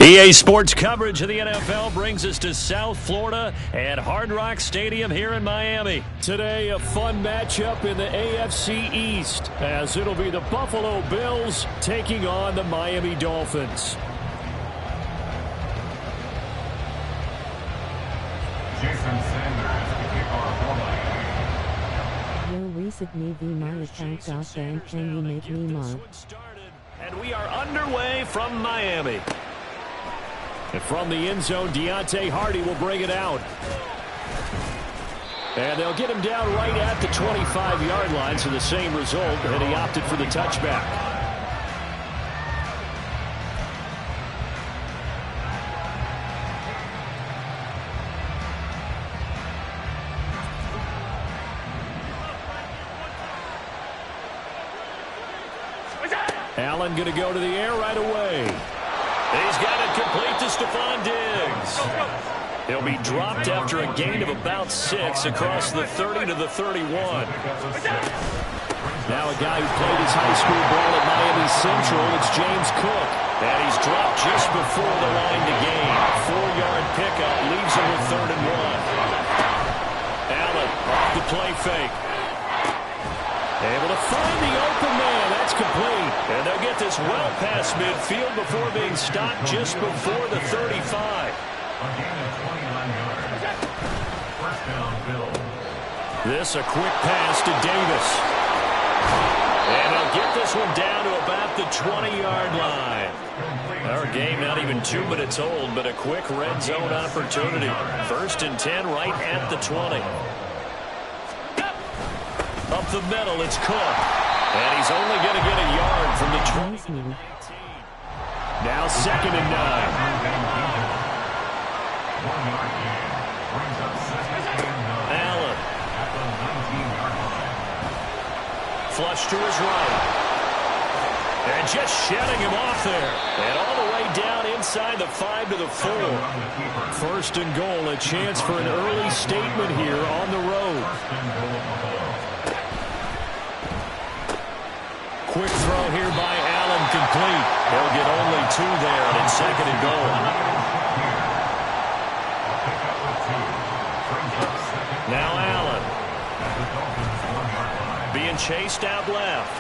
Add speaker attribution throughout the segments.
Speaker 1: EA Sports coverage of the NFL brings us to South Florida at Hard Rock Stadium here in Miami. Today, a fun matchup in the AFC East, as it'll be the Buffalo Bills taking on the Miami Dolphins.
Speaker 2: Jason Sanders to kick off for Miami.
Speaker 3: Yo, reset me the my account off and can you make me mod?
Speaker 1: And we are underway from Miami. And from the end zone, Deontay Hardy will bring it out. And they'll get him down right at the 25-yard line, so the same result, and he opted for the touchback. Allen going to go to the air right away. He's got it complete to Stephon Diggs. He'll be dropped after a gain of about 6 across the 30 to the 31. Now a guy who played his high school ball at Miami Central, it's James Cook. And he's dropped just before the line to gain. 4-yard pickup leaves him with 3rd and 1. Allen off the play fake. Able to find the open man. That's complete. And they'll get this well past midfield before being stopped just before the 35.
Speaker 2: A gain of 29 yards. First down, Bills.
Speaker 1: This a quick pass to Davis. And they'll get this one down to about the 20-yard line. Our game not even 2 minutes old, but a quick red zone opportunity. 1st and 10 right at the 20. Up the middle, it's Cook. And he's only going to get a yard from the 20. Now 2nd and 9.
Speaker 2: 1 yard gain. Brings up 2nd and 9.
Speaker 1: Allen.
Speaker 2: At the 19-yard line.
Speaker 1: Flush to his right. And just shedding him off there. And all the way down inside the 5 to the 4. 1st and goal, a chance for an early statement here on the road. Quick throw here by Allen, complete. They'll get only 2 there, and it's 2nd and goal. Now Allen. Being chased out left.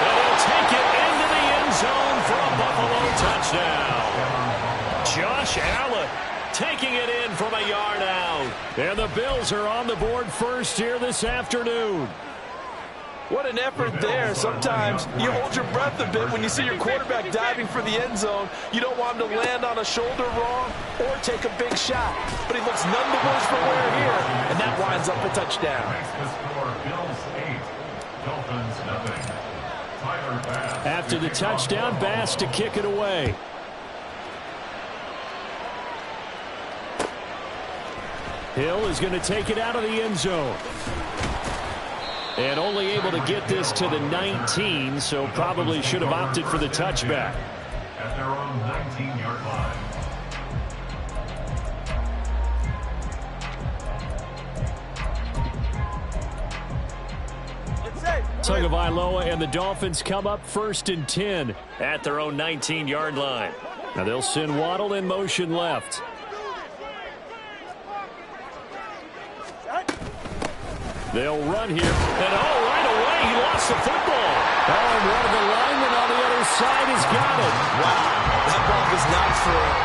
Speaker 1: And he'll take it into the end zone for a Buffalo touchdown. Josh Allen taking it in from a yard out. And the Bills are on the board first here this afternoon.
Speaker 4: What an effort there. Sometimes you hold your breath a bit when you see your quarterback diving for the end zone. You don't want him to land on a shoulder wrong or take a big shot. But he looks none the worse for wear here, and that winds up a touchdown.
Speaker 1: After the touchdown, Bass to kick it away. Hill is going to take it out of the end zone. And only able to get this to the 19, so probably should have opted for the touchback.
Speaker 2: At their own 19-yard line.
Speaker 1: Tagovailoa and the Dolphins come up 1st and 10 at their own 19-yard line. Now they'll send Waddle in motion left. They'll run here, and right away he lost the football. And one of the linemen on the other side has got it.
Speaker 4: Wow, that ball was not for him,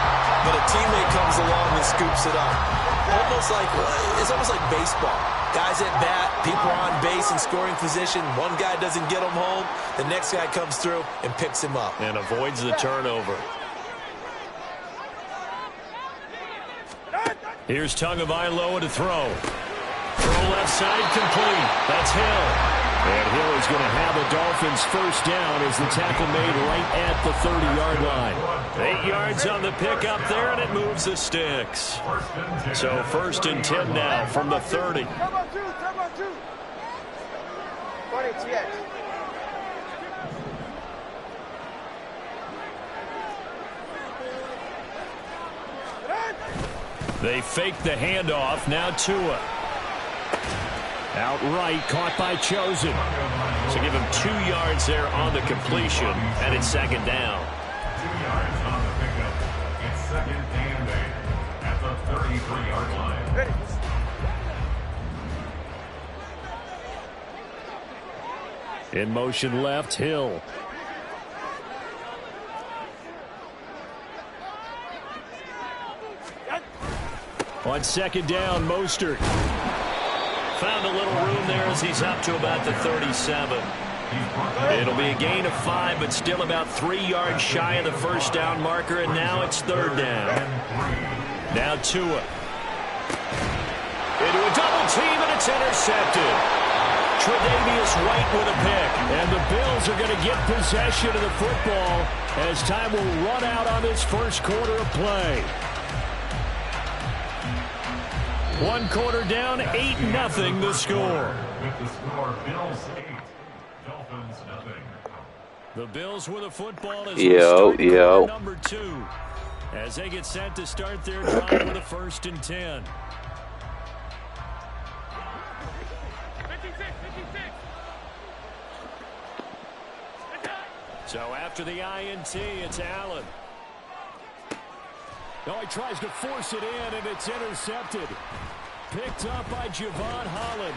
Speaker 4: but a teammate comes along and scoops it up. It's almost like baseball. Guys at bat, people on base in scoring position. One guy doesn't get him home, the next guy comes through and picks him up.
Speaker 1: And avoids the turnover. Here's Tagovailoa to throw. Throw left side complete. That's Hill. And Hill is going to have the Dolphins first down as the tackle made right at the 30-yard line. 8 yards on the pickup there, and it moves the sticks. So 1st and 10 now from the 30. They fake the handoff. Now Tua. Outright, caught by Chosen. So give him 2 yards there on the completion, and it's 2nd down.
Speaker 2: 2 yards on the pickup. 23-yard line.
Speaker 1: In motion left, Hill. On second down, Mostert. Found a little room there as he's up to about the 37. It'll be a gain of 5, but still about 3 yards shy of the first down marker, and now it's third down. Now Tua. Into a double team, and it's intercepted. Tre'Davious White with a pick, and the Bills are going to get possession of the football as time will run out on this first quarter of play. 1 quarter down, 8-0 the score.
Speaker 2: With the score, Bills 8, Dolphins 0.
Speaker 1: The Bills with a football as number 2 as they get set to start their drive with a 1st and 10. So after the INT, it's Allen. Oh, he tries to force it in, and it's intercepted. Picked up by Javon Holland.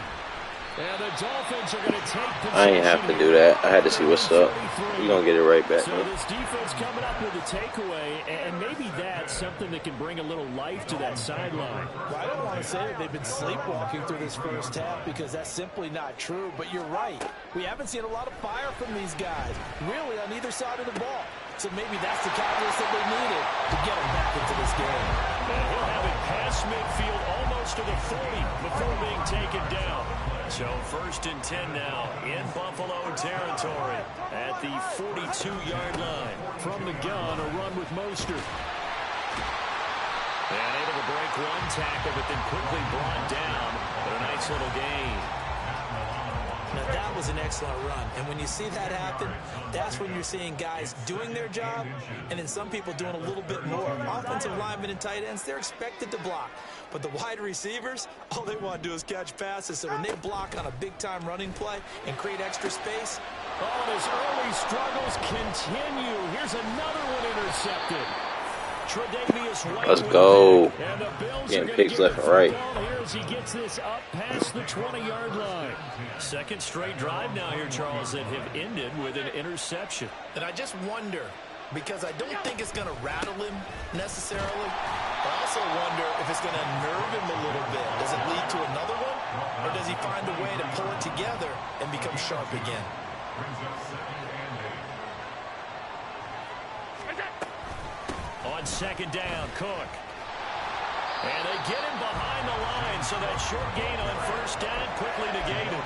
Speaker 1: And the Dolphins are going to take possession.
Speaker 5: I ain't have to do that. I had to see what's up. We're going to get it right back.
Speaker 1: So this defense coming up with a takeaway, and maybe that's something that can bring a little life to that sideline.
Speaker 4: Well, I don't want to say that they've been sleepwalking through this first half because that's simply not true, but you're right. We haven't seen a lot of fire from these guys, really, on either side of the ball. So maybe that's the catalyst that they needed to get them back into this game.
Speaker 1: And he'll have it past midfield almost to the 40 before being taken down. So 1st and 10 now in Buffalo territory at the 42-yard line. From the gun, a run with Mostert. And able to break 1 tackle, but then quickly brought down. But a nice little gain.
Speaker 4: Now, that was an excellent run. And when you see that happen, that's when you're seeing guys doing their job and then some people doing a little bit more. Offensive linemen and tight ends, they're expected to block. But the wide receivers, all they want to do is catch passes. So when they block on a big-time running play and create extra space.
Speaker 1: Oh, and his early struggles continue. Here's another one intercepted. Tre'Davious White.
Speaker 5: Let's go.
Speaker 1: And the Bills
Speaker 5: getting picks left and right.
Speaker 1: Here as he gets this up past the 20-yard line. Second straight drive now here, Charles, that have ended with an interception.
Speaker 4: And I just wonder, because I don't think it's going to rattle him necessarily, but I also wonder if it's going to unnerve him a little bit. Does it lead to another one? Or does he find a way to pull it together and become sharp again?
Speaker 1: On second down, Cook. And they get him behind the line, so that short gain on first down quickly negated.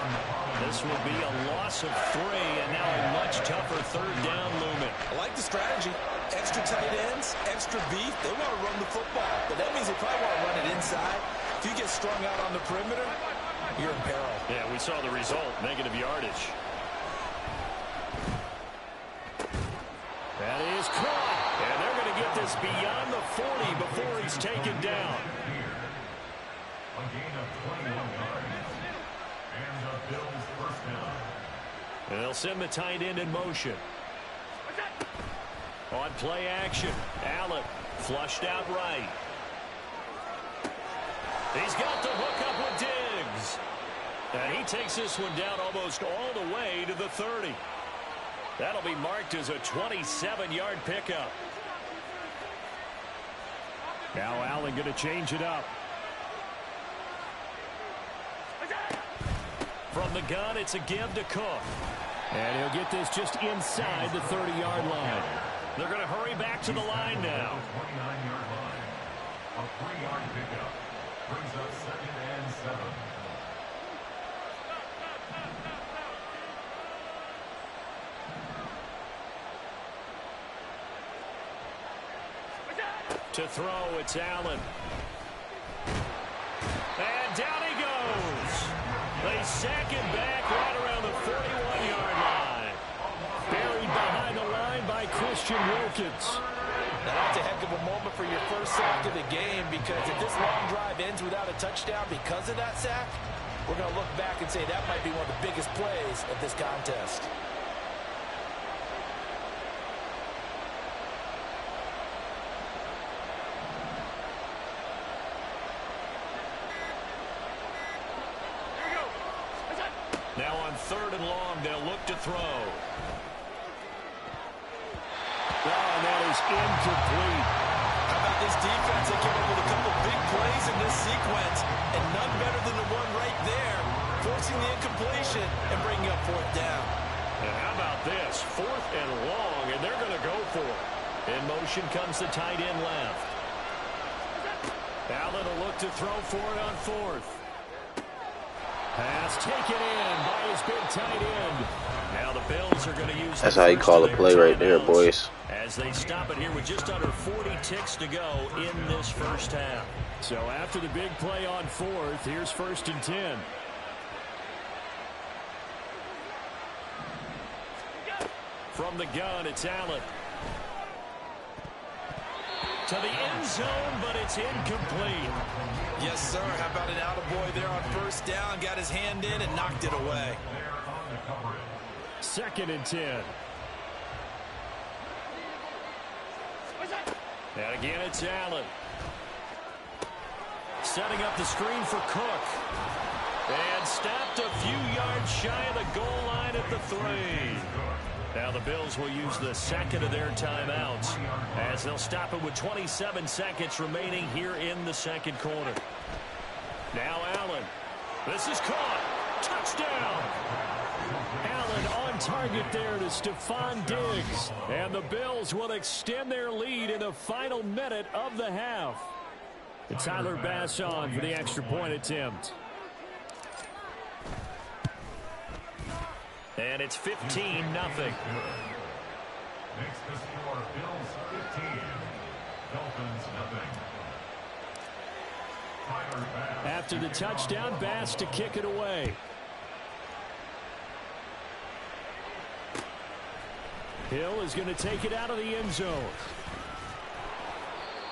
Speaker 1: This will be a loss of 3, and now a much tougher third down looming.
Speaker 4: I like the strategy. Extra tight ends, extra beef. They want to run the football, but that means they probably want to run it inside. If you get strung out on the perimeter, you're in peril.
Speaker 1: Yeah, we saw the result, negative yardage. That is caught, and they're going to get this beyond the 40 before he's taken down.
Speaker 2: A gain of 21 yards. And the Bills first down.
Speaker 1: And they'll send the tight end in motion. On play action, Allen flushed out right. He's got the hook up with Diggs. And he takes this one down almost all the way to the 30. That'll be marked as a 27-yard pickup. Now Allen going to change it up. From the gun, it's a give to Cook. And he'll get this just inside the 30-yard line. They're going to hurry back to the line now.
Speaker 2: 29-yard line. A 3-yard pickup. Brings up 2nd and 7.
Speaker 1: To throw, it's Allen. And down he goes. They sack him back right around the 41-yard line. Buried behind the line by Christian Wilkins.
Speaker 4: Now, that's a heck of a moment for your first sack of the game, because if this long drive ends without a touchdown because of that sack, we're going to look back and say that might be one of the biggest plays of this contest.
Speaker 1: Now on 3rd and long, they'll look to throw. Oh, and that is incomplete.
Speaker 4: How about this defense? They came up with a couple big plays in this sequence, and none better than the one right there, forcing the incompletion and bringing up 4th down.
Speaker 1: And how about this? 4th and long, and they're going to go for it. In motion comes the tight end left. Allen will look to throw for it on 4th. Pass taken in by his big tight end. Now the Bills are going to use.
Speaker 5: That's how you call a play right there, boys.
Speaker 1: As they stop it here with just under 40 ticks to go in this first half. So after the big play on 4th, here's 1st and 10. From the gun, it's Allen. To the end zone, but it's incomplete.
Speaker 4: Yes, sir. How about an attaboy there on 1st down? Got his hand in and knocked it away.
Speaker 1: 2nd and 10. And again, it's Allen. Setting up the screen for Cook. And stopped a few yards shy of the goal line at the 3. Now the Bills will use the 2nd of their timeouts as they'll stop it with 27 seconds remaining here in the 2nd quarter. Now Allen. This is caught. Touchdown. Allen on target there to Stephon Diggs. And the Bills will extend their lead in the final minute of the half. And Tyler Bass on for the extra point attempt. And it's 15-0.
Speaker 2: Next to score, Bills 15, Dolphins nothing.
Speaker 1: After the touchdown, Bass to kick it away. Hill is going to take it out of the end zone.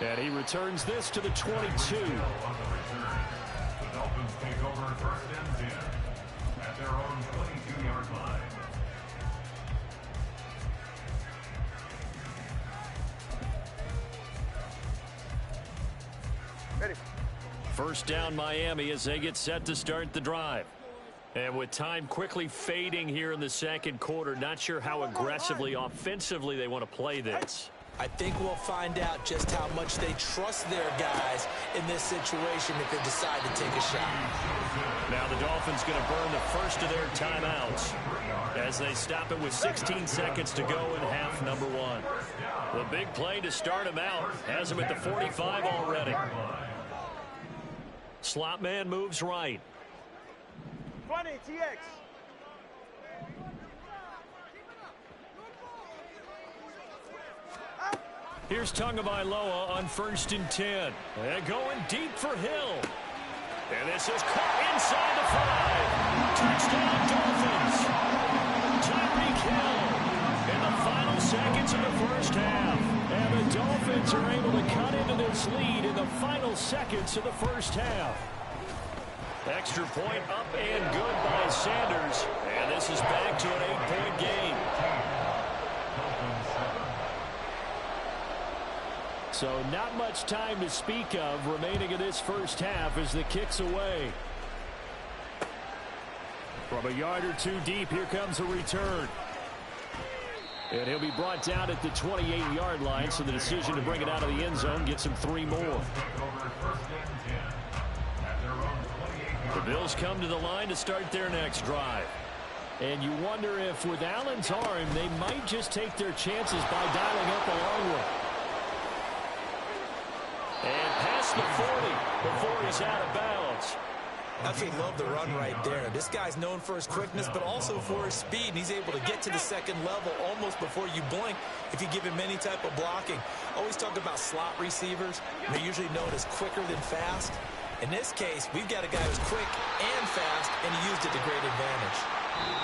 Speaker 1: And he returns this to the 22.
Speaker 2: The Dolphins take over 1st and 10 at their own 22-yard line.
Speaker 6: Ready.
Speaker 1: 1st down Miami as they get set to start the drive. And with time quickly fading here in the 2nd quarter, not sure how aggressively, offensively they want to play this.
Speaker 4: I think we'll find out just how much they trust their guys in this situation if they decide to take a shot.
Speaker 1: Now the Dolphins going to burn the 1st of their timeouts as they stop it with 16 seconds to go in half number 1. The big play to start him out has him at the 45 already. Slot man moves right.
Speaker 6: 20 TX.
Speaker 1: Here's Tagovailoa on 1st and 10. And going deep for Hill. And this is caught inside the 5. Touchdown Dolphins. Tyreek Hill in the final seconds of the first half. And the Dolphins are able to cut into this lead in the final seconds of the first half. Extra point up and good by Sanders. And this is back to an 8-point game. So not much time to speak of remaining in this first half as the kick's away. From a yard or 2 deep, here comes a return. And he'll be brought down at the 28-yard line, so the decision to bring it out of the end zone gets him 3 more. The Bills come to the line to start their next drive. And you wonder if with Allen's arm, they might just take their chances by dialing up a long one. And past the 40 before he's out of bounds.
Speaker 4: Absolutely love the run right there. This guy's known for his quickness, but also for his speed. And he's able to get to the 2nd level almost before you blink if you give him any type of blocking. Always talk about slot receivers. They're usually known as quicker than fast. In this case, we've got a guy who's quick and fast, and he used it to great advantage.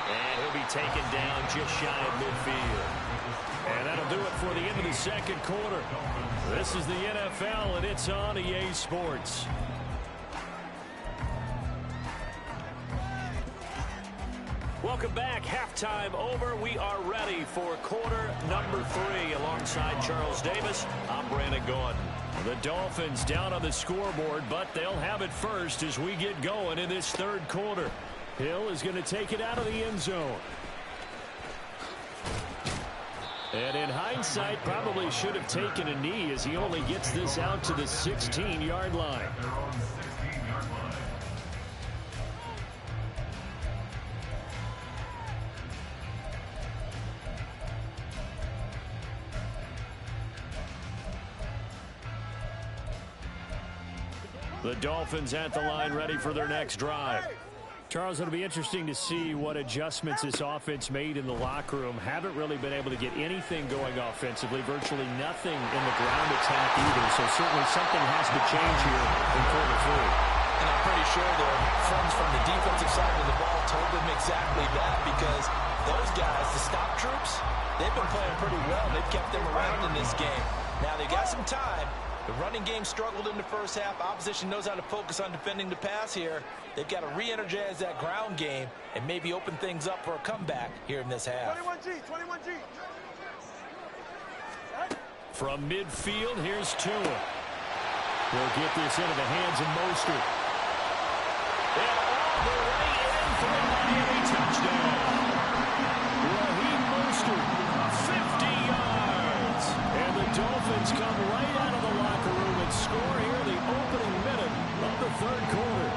Speaker 1: And he'll be taken down just shy of midfield. And that'll do it for the end of the 2nd quarter. This is the NFL, and it's on EA Sports. Welcome back. Halftime over. We are ready for quarter number 3. Alongside Charles Davis, I'm Brandon Gordon. The Dolphins down on the scoreboard, but they'll have it first as we get going in this 3rd quarter. Hill is going to take it out of the end zone. And in hindsight, probably should have taken a knee as he only gets this out to the 16-yard line.
Speaker 2: Their own 16-yard line.
Speaker 1: The Dolphins at the line, ready for their next drive. Charles, it'll be interesting to see what adjustments this offense made in the locker room. Haven't really been able to get anything going offensively, virtually nothing in the ground attack either. So certainly something has to change here in quarter three.
Speaker 4: And I'm pretty sure their friends from the defensive side of the ball told them exactly that, because those guys, the stop troops, they've been playing pretty well. They've kept them around in this game. Now they got some time. The running game struggled in the first half. Opposition knows how to focus on defending the pass here. They've got to re-energize that ground game and maybe open things up for a comeback here in this half.
Speaker 6: 21G, 21G.
Speaker 1: From midfield, here's Tua. He'll get this into the hands of Mostert. And all the way in for the Miami touchdown. Raheem Mostert, 50 yards. And the Dolphins come right out of the locker room and score here the opening minute of the third quarter.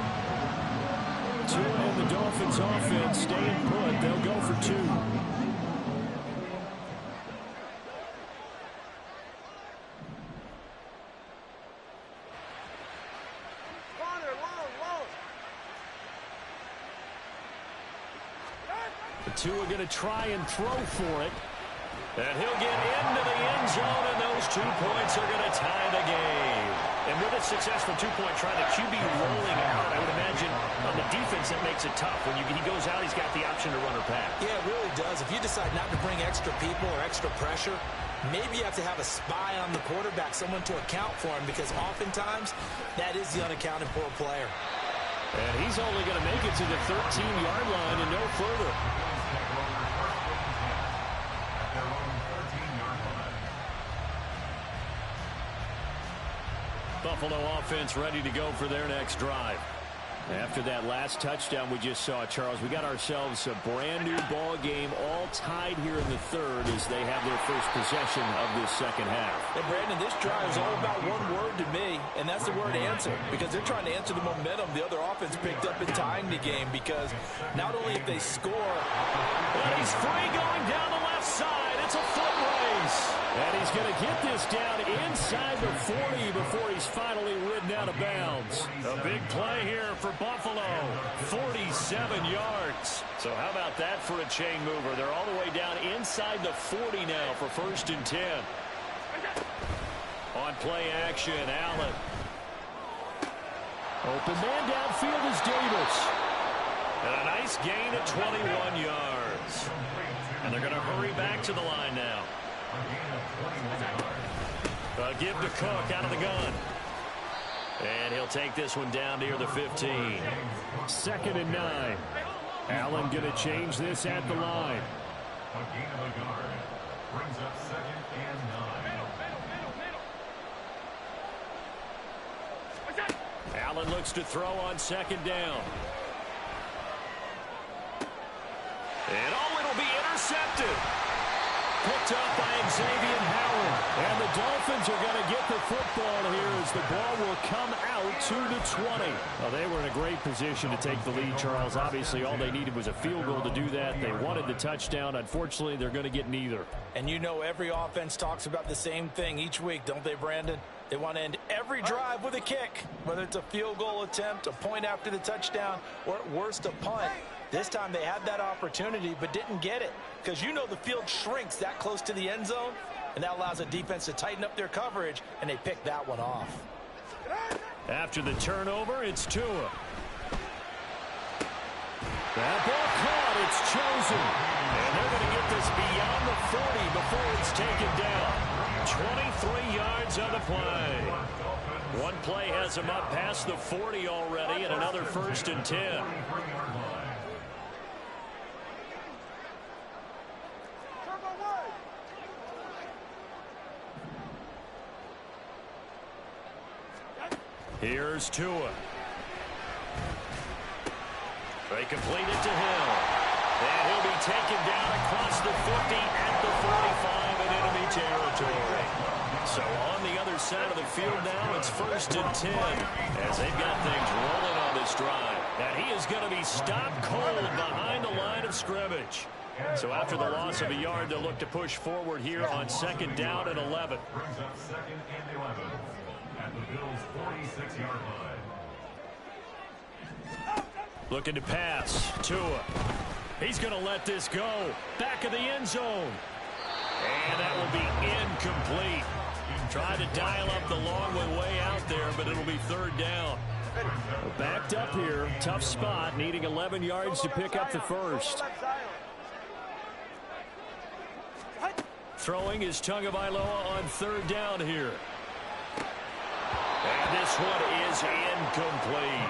Speaker 1: Tua and the Dolphins offense staying put. They'll go for two. Tua going to try and throw for it. And he'll get into the end zone, and those 2 points are going to tie the game. And with a successful two-point try, the QB rolling out, I would imagine on the defense that makes it tough. When he goes out, he's got the option to run or pass.
Speaker 4: Yeah, it really does. If you decide not to bring extra people or extra pressure, maybe you have to have a spy on the quarterback, someone to account for him, because oftentimes that is the unaccounted for player.
Speaker 1: And he's only going to make it to the 13-yard line and no further.
Speaker 2: Their own 13-yard line.
Speaker 1: Buffalo offense ready to go for their next drive. After that last touchdown we just saw, Charles, we got ourselves a brand new ball game, all tied here in the third as they have their first possession of this second half.
Speaker 4: And Brandon, this drive is all about one word to me, and that's the word answer, because they're trying to answer the momentum the other offense picked up in tying the game, because not only if they score,
Speaker 1: but he's free going down the left side. It's a foot race. And he's going to get this down inside the 40 before he's finally ridden out of bounds. A big play here for Buffalo. 47 yards. So how about that for a chain mover? They're all the way down inside the 40 now for 1st and 10. On play action, Allen. Open man downfield is Davis. And a nice gain at 21 yards. And they're going to hurry back to the line now. Give to Cook out of the gun. And he'll take this one down near the 15. 2nd and 9. Allen going to change this at the line.
Speaker 2: A gain of a guard brings up 2nd and 9.
Speaker 1: Allen looks to throw on 2nd down. And it'll be intercepted. Picked up by Xavier Howard. And the Dolphins are going to get the football here as the ball will come out to the 20. Well, they were in a great position to take the lead, Charles. Obviously, all they needed was a field goal to do that. They wanted the touchdown. Unfortunately, they're going to get neither.
Speaker 4: And you know every offense talks about the same thing each week, don't they, Brandon? They want to end every drive with a kick, whether it's a field goal attempt, a point after the touchdown, or at worst, a punt. This time they had that opportunity but didn't get it, because you know the field shrinks that close to the end zone, and that allows a defense to tighten up their coverage, and they picked that one off.
Speaker 1: After the turnover, it's Tua. That ball caught. It's chosen. And they're going to get this beyond the 40 before it's taken down. 23 yards on the play. One play has him up past the 40 already, and another 1st and 10. Here's Tua. They complete it to Hill. And he'll be taken down across the 50 at the 45 in enemy territory. So on the other side of the field now, it's 1st and 10 as they've got things rolling on this drive. And he is going to be stopped cold behind the line of scrimmage. So after the loss of a yard, they'll look to push forward here on 2nd down and 11.
Speaker 2: Brings up 2nd and 11 at the Bills' 46-yard line.
Speaker 1: Looking to pass. Tua. He's going to let this go. Back of the end zone. And that will be incomplete. Tried to dial up the long way out there, but it'll be 3rd down. Backed up here. Tough spot. Needing 11 yards to pick up the first. Throwing is Tagovailoa on 3rd down here. And this one is incomplete.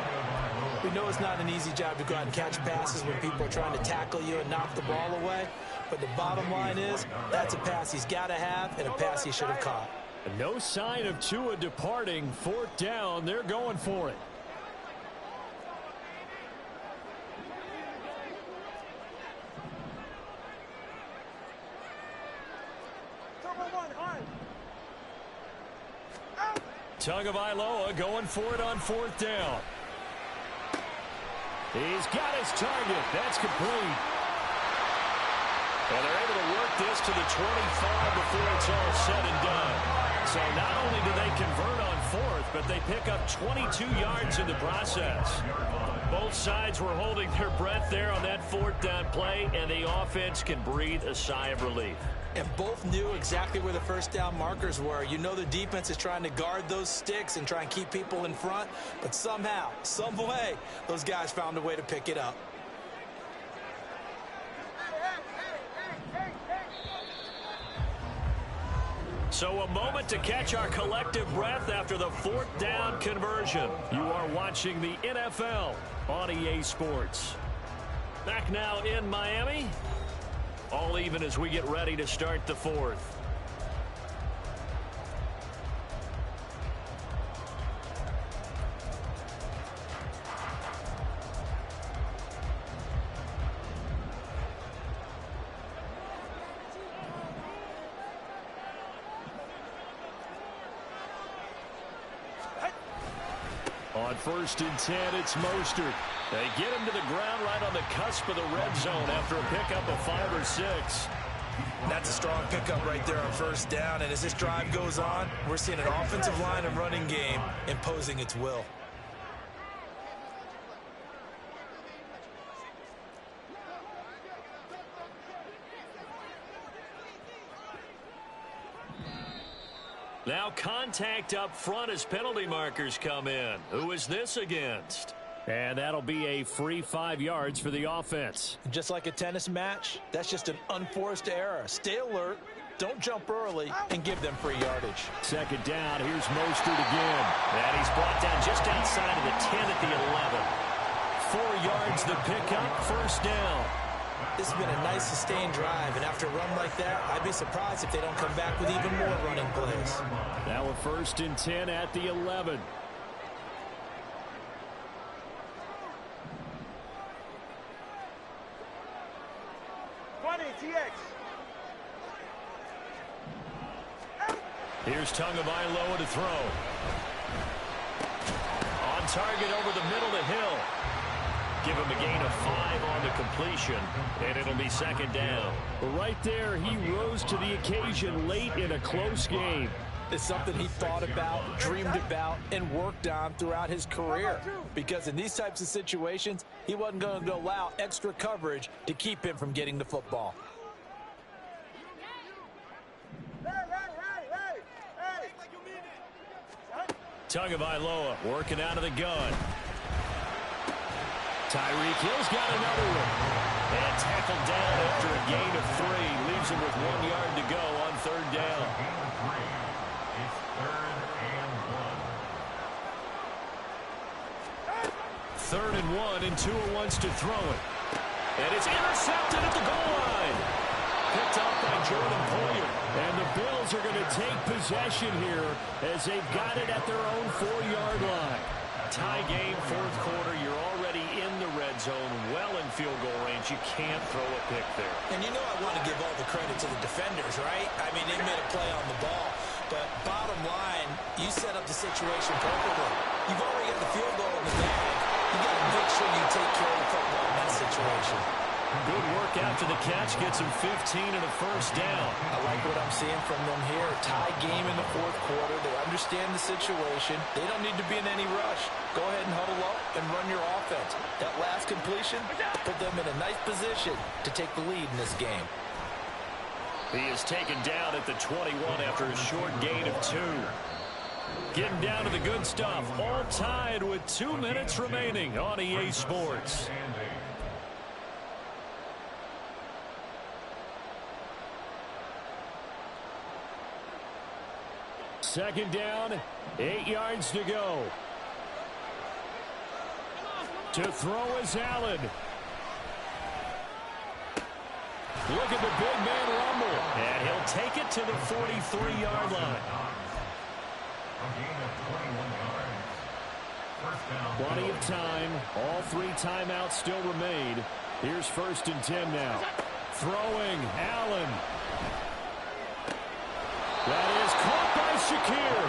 Speaker 4: We know it's not an easy job to go out and catch passes when people are trying to tackle you and knock the ball away. But the bottom line is, that's a pass he's got to have and a pass he should have caught.
Speaker 1: No sign of Tua departing. 4th down. They're going for it. Tagovailoa going for it on 4th down. He's got his target. That's complete. And they're able to work this to the 25 before it's all said and done. So not only do they convert on 4th, but they pick up 22 yards in the process. Both sides were holding their breath there on that 4th down play, and the offense can breathe a sigh of relief.
Speaker 4: And both knew exactly where the 1st down markers were. You know the defense is trying to guard those sticks and try and keep people in front. But somehow, some way, those guys found a way to pick it up.
Speaker 1: So a moment to catch our collective breath after the 4th down conversion. You are watching the NFL on EA Sports. Back now in Miami. All even as we get ready to start the 4th. On 1st and 10, it's Mostert. They get him to the ground right on the cusp of the red zone after a pickup of 5 or 6.
Speaker 4: That's a strong pickup right there on 1st down. And as this drive goes on, we're seeing an offensive line and running game imposing its will.
Speaker 1: Now contact up front as penalty markers come in. Who is this against? And that'll be a free 5 yards for the offense.
Speaker 4: Just like a tennis match, that's just an unforced error. Stay alert, don't jump early, and give them free yardage.
Speaker 1: 2nd down, here's Mostert again. And he's brought down just outside of the 10 at the 11. 4 yards the pickup, 1st down.
Speaker 4: This has been a nice sustained drive, and after a run like that, I'd be surprised if they don't come back with even more running plays.
Speaker 1: Now a 1st and 10 at the 11. Here's Tagovailoa to throw. On target over the middle to Hill. Give him a gain of 5 on the completion, and it'll be 2nd down. Right there, he rose to the occasion late in a close game.
Speaker 4: It's something he thought about, dreamed about, and worked on throughout his career. Because in these types of situations, he wasn't going to allow extra coverage to keep him from getting the football.
Speaker 1: Tagovailoa working out of the gun. Tyreek Hill's got another one. And tackled down after a gain of 3. Leaves him with 1 yard to go on 3rd down.
Speaker 2: It's 3rd and 1.
Speaker 1: 3rd and 1, and Tua wants to throw it. And it's intercepted at the goal line. Picked up by Jordan Poyer. And the Bills are going to take possession here as they've got it at their own 4-yard line. tie game, fourth quarter. You're already in the red zone, well in field goal range. You can't throw a pick there.
Speaker 4: And you know I want to give all the credit to the defenders, right? I mean, they made a play on the ball. But bottom line, you set up the situation perfectly. You've already got the field goal in the bag. You got to make sure you take care of the football in that situation.
Speaker 1: Good work after the catch. Gets him 15 and a first down.
Speaker 4: I like what I'm seeing from them here. Tie game in the fourth quarter. They understand the situation. They don't need to be in any rush. Go ahead and huddle up and run your offense. That last completion put them in a nice position to take the lead in this game.
Speaker 1: He is taken down at the 21 after a short gain of 2. Getting down to the good stuff. All tied with 2 minutes remaining on EA Sports. Second down, 8 yards to go. To throw is Allen. Look at the big man rumble. And he'll take it to the 43-yard line. Plenty of time. All 3 timeouts still remain. Here's 1st and 10 now. Throwing, Allen. That is caught by Shakir.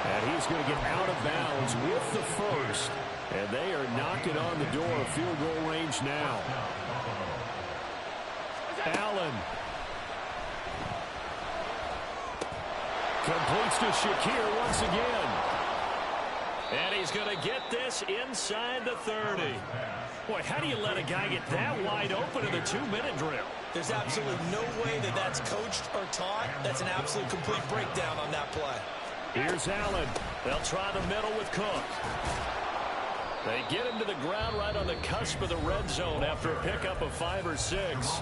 Speaker 1: And he's going to get out of bounds with the first. And they are knocking on the door of field goal range now. Allen. Completes to Shakir once again. And he's going to get this inside the 30. Boy, how do you let a guy get that wide open in the 2-minute drill?
Speaker 4: There's absolutely no way that that's coached or taught. That's an absolute complete breakdown on that play.
Speaker 1: Here's Allen. They'll try the middle with Cook. They get him to the ground right on the cusp of the red zone after a pickup of 5 or 6.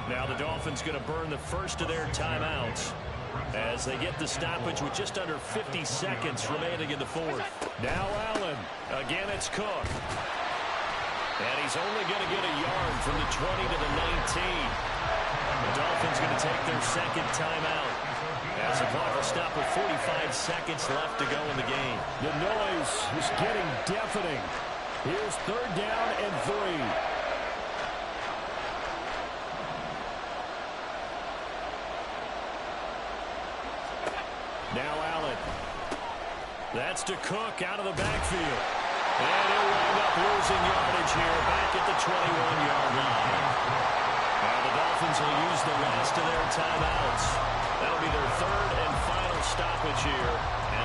Speaker 1: Now the Dolphins going to burn the first of their timeouts as they get the stoppage with just under 50 seconds remaining in the fourth. Now Allen. Again, it's Cook. And he's only going to get a yard from the 20 to the 19. The Dolphins going to take their second timeout as the clock will stop with 45 seconds left to go in the game. The noise is getting deafening. Here's 3rd down and 3. Now Allen. That's to Cook out of the backfield. And he'll wind up losing yardage here back at the 21-yard line. Now the Dolphins will use the last of their timeouts. That'll be their 3rd and final stoppage here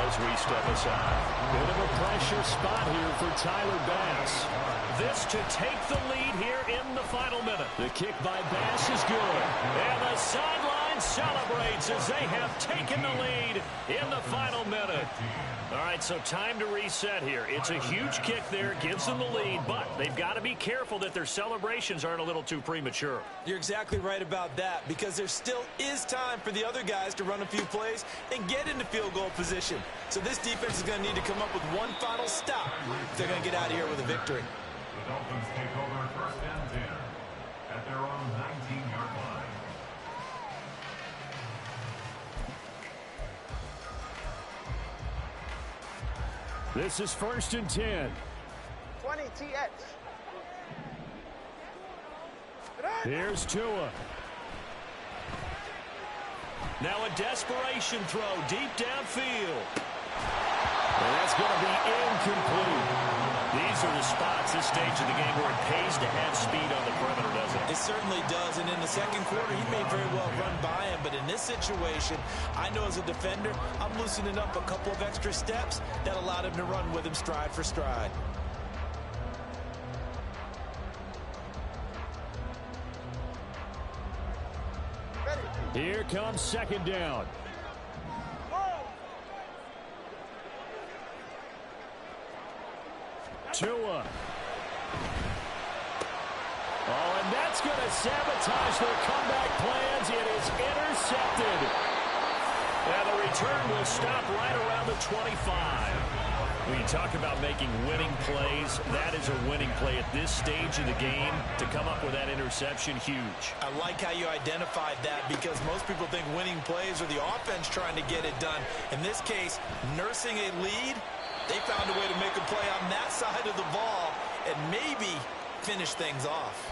Speaker 1: as we step aside. Bit of a pressure spot here for Tyler Bass. This to take the lead here in the final minute. The kick by Bass is good. And the sideline celebrates as they have taken the lead in the final minute. All right, so time to reset here. It's a huge kick there, gives them the lead, but they've got to be careful that their celebrations aren't a little too premature.
Speaker 4: You're exactly right about that, because there still is time for the other guys to run a few plays and get into field goal position. So this defense is going to need to come up with one final stop if they're going to get out of here with a victory.
Speaker 2: The Dolphins take over 1st and 10 at their own 19-yard line.
Speaker 1: This is 1st and 10.
Speaker 6: 20 TX.
Speaker 1: Here's Tua. Now a desperation throw deep downfield. And that's going to be incomplete. These are the spots, this stage of the game, where it pays to have speed on the perimeter, doesn't it?
Speaker 4: It certainly does, and in the second quarter, he may very well run by him, but in this situation, I know as a defender, I'm loosening up a couple of extra steps that allowed him to run with him stride for stride.
Speaker 1: Here comes 2nd down. Tua. Oh, and that's going to sabotage their comeback plans. It is intercepted. And the return will stop right around the 25. When you talk about making winning plays, that is a winning play at this stage of the game. To come up with that interception, huge.
Speaker 4: I like how you identified that, because most people think winning plays are the offense trying to get it done. In this case, nursing a lead They found a way to make a play on that side of the ball and maybe finish things off.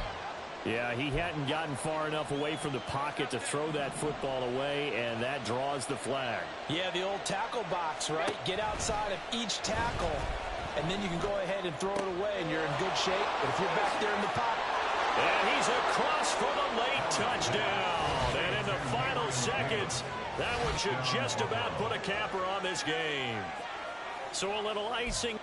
Speaker 1: Yeah, he hadn't gotten far enough away from the pocket to throw that football away, and that draws the flag.
Speaker 7: Yeah, the old tackle box, right? Get outside of each tackle, and then you can go ahead and throw it away, and you're in good shape. But if you're back there in the pocket.
Speaker 1: And he's across for the late touchdown. And in the final seconds, that one should just about put a capper on this game. So a little icing.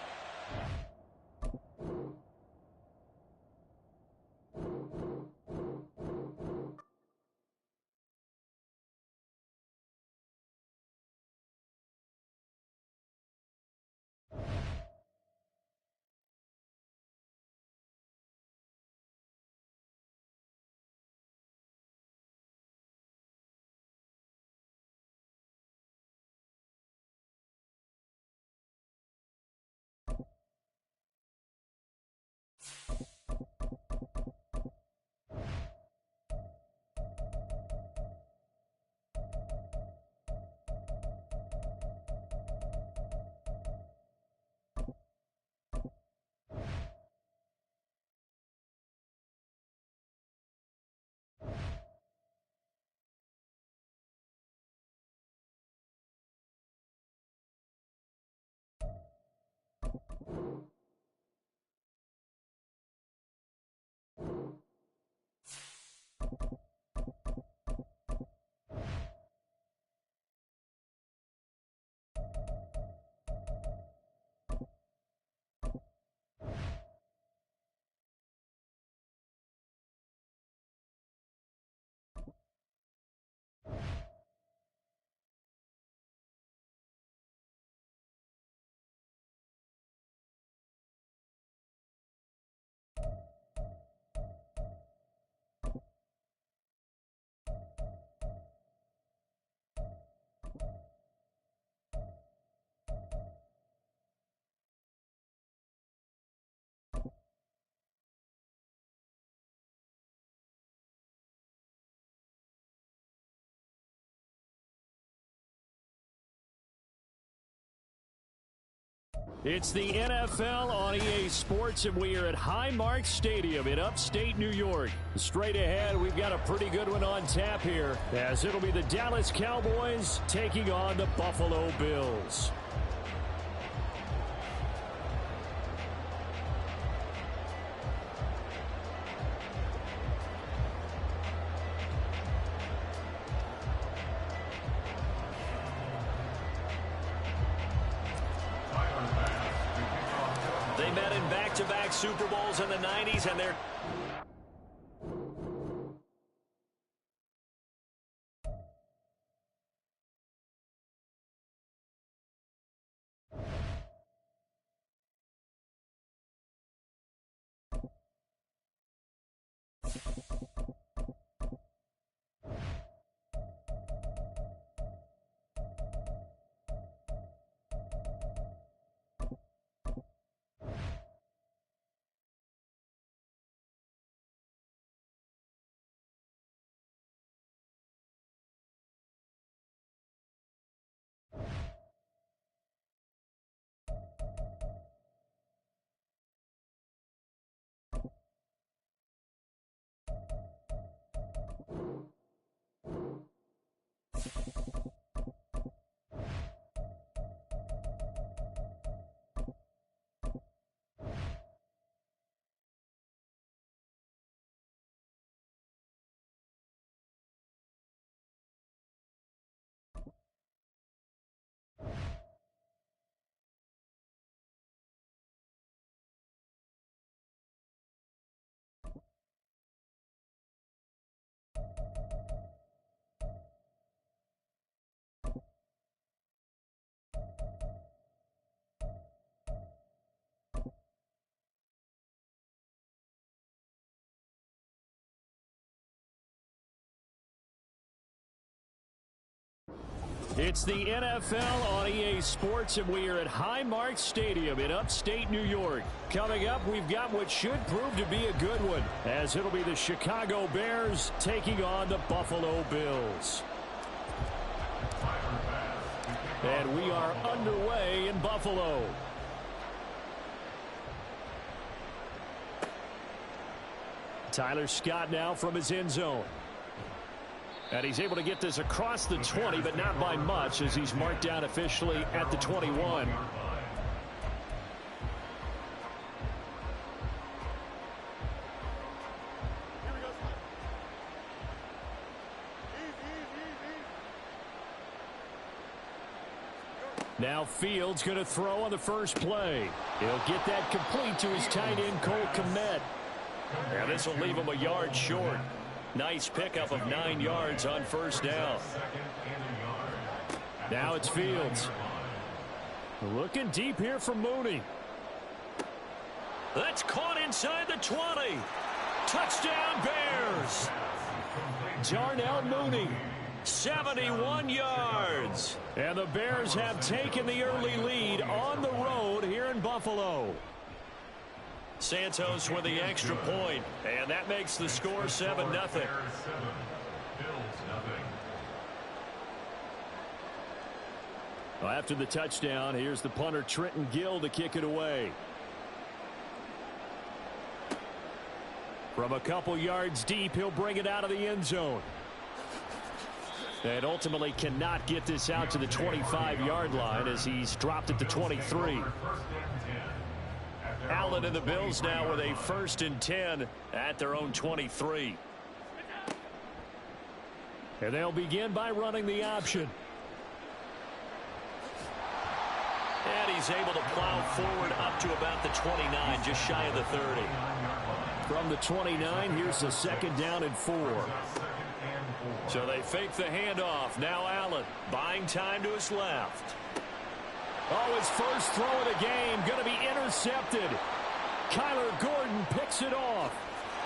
Speaker 1: It's the NFL on EA Sports, and we are at Highmark Stadium in upstate New York. Straight ahead, we've got a pretty good one on tap here, as it'll be the Dallas Cowboys taking on the Buffalo Bills. They met in back-to-back Super Bowls in the 90s, and they're... It's the NFL on EA Sports, and we are at Highmark Stadium in upstate New York. Coming up, we've got what should prove to be a good one, as it'll be the Chicago Bears taking on the Buffalo Bills. And we are underway in Buffalo. Tyler Scott now from his end zone. And he's able to get this across the 20, but not by much, as he's marked down officially at the 21. Now Fields going to throw on the first play. He'll get that complete to his tight end, Cole Kmet. And this will leave him a yard short. Nice pickup of 9 yards on first down. Now it's Fields. Looking deep here for Mooney. That's caught inside the 20. Touchdown Bears. Darnell Mooney. 71 yards. And the Bears have taken the early lead on the road here in Buffalo. Santos with the extra point, and that makes the score 7-0. Well, after the touchdown, here's the punter Trenton Gill to kick it away. From a couple yards deep, he'll bring it out of the end zone. And ultimately cannot get this out to the 25-yard line as he's dropped it to 23. Allen and the Bills now with a 1st and 10 at their own 23. And they'll begin by running the option. And he's able to plow forward up to about the 29, just shy of the 30. From the 29, here's a 2nd down and 4. So they fake the handoff. Now Allen buying time to his left. Oh, his first throw of the game going to be intercepted. Kyler Gordon picks it off.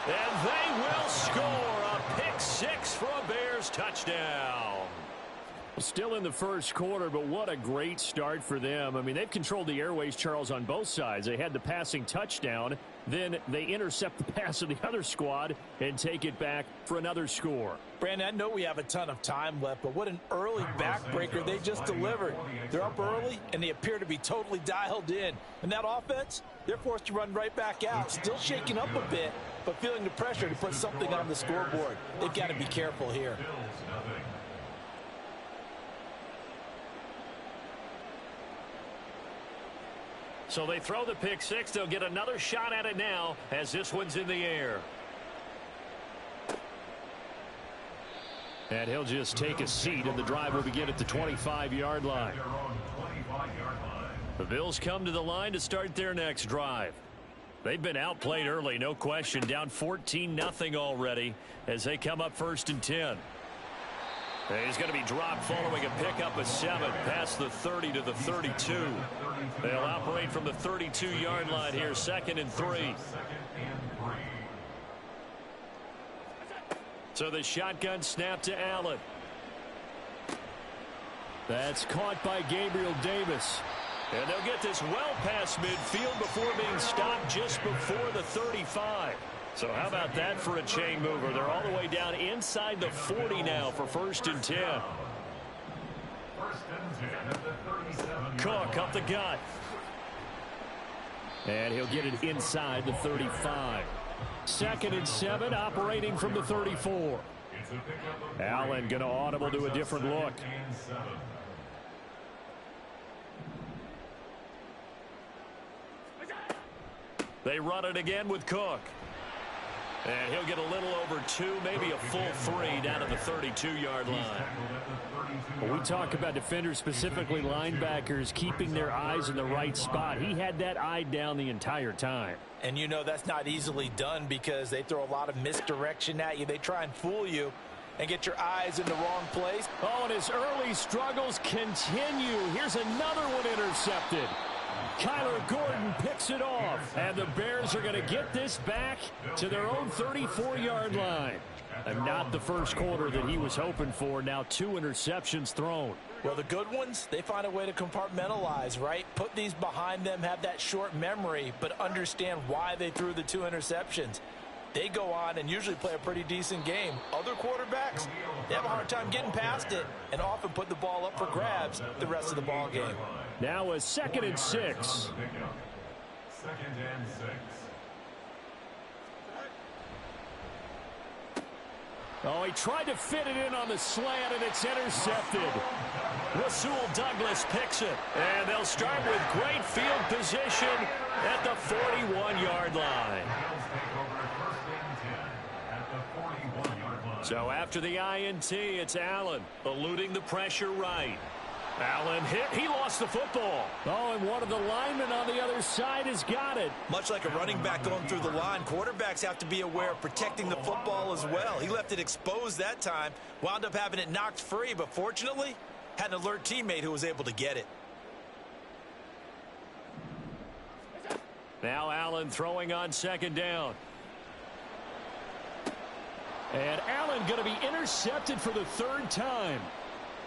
Speaker 1: And they will score a pick 6 for a Bears touchdown. Still in the first quarter, but what a great start for them. I mean, they've controlled the airways, Charles, on both sides. They had the passing touchdown. Then they intercept the pass of the other squad and take it back for another score.
Speaker 7: Brandon, I know we have a ton of time left, but what an early backbreaker they just delivered. They're up early, and they appear to be totally dialed in. And that offense, they're forced to run right back out. Still shaking up a bit, but feeling the pressure to put something on the scoreboard. They've got to be careful here.
Speaker 1: So they throw the pick 6. They'll get another shot at it now as this one's in the air. And he'll just take a seat, and the drive will begin at the 25-yard line. The Bills come to the line to start their next drive. They've been outplayed early, no question. Down 14-0 already as they come up 1st and 10. He's going to be dropped following a pickup of 7 past the 30 to the 32. They'll operate from the 32-yard line here, 2nd and 3. So the shotgun snap to Allen. That's caught by Gabriel Davis. And they'll get this well past midfield before being stopped just before the 35. So how about that for a chain mover? They're all the way down inside the 40 now for 1st and 10. Cook up the gut. And he'll get it inside the 35. 2nd and 7, operating from the 34. Allen going to audible to a different look. They run it again with Cook. And he'll get a little over 2, maybe a full 3 down to the 32-yard line. When we talk about defenders, specifically linebackers, keeping their eyes in the right spot, he had that eye down the entire time.
Speaker 7: And you know that's not easily done because they throw a lot of misdirection at you. They try and fool you and get your eyes in the wrong place.
Speaker 1: Oh, and his early struggles continue. Here's another one intercepted. Kyler Gordon picks it off, and the Bears are going to get this back to their own 34-yard line. And not the first quarter that he was hoping for. Now 2 interceptions thrown.
Speaker 7: Well, the good ones, they find a way to compartmentalize, right? Put these behind them, have that short memory, but understand why they threw the 2 interceptions. They go on and usually play a pretty decent game. Other quarterbacks, they have a hard time getting past it and often put the ball up for grabs the rest of the ball game.
Speaker 1: Now a 2nd and 6.
Speaker 2: 2nd and 6.
Speaker 1: Oh, he tried to fit it in on the slant, and it's intercepted. Rasul Douglas picks it. And they'll start with great field position at the 41-yard line. So after the INT, it's Allen eluding the pressure right. Allen hit. He lost the football. Oh, and one of the linemen on the other side has got it.
Speaker 7: Much like a running back going through the line, quarterbacks have to be aware of protecting the football as well. He left it exposed that time, wound up having it knocked free, but fortunately, had an alert teammate who was able to get it.
Speaker 1: Now Allen throwing on second down. And Allen going to be intercepted for the third time.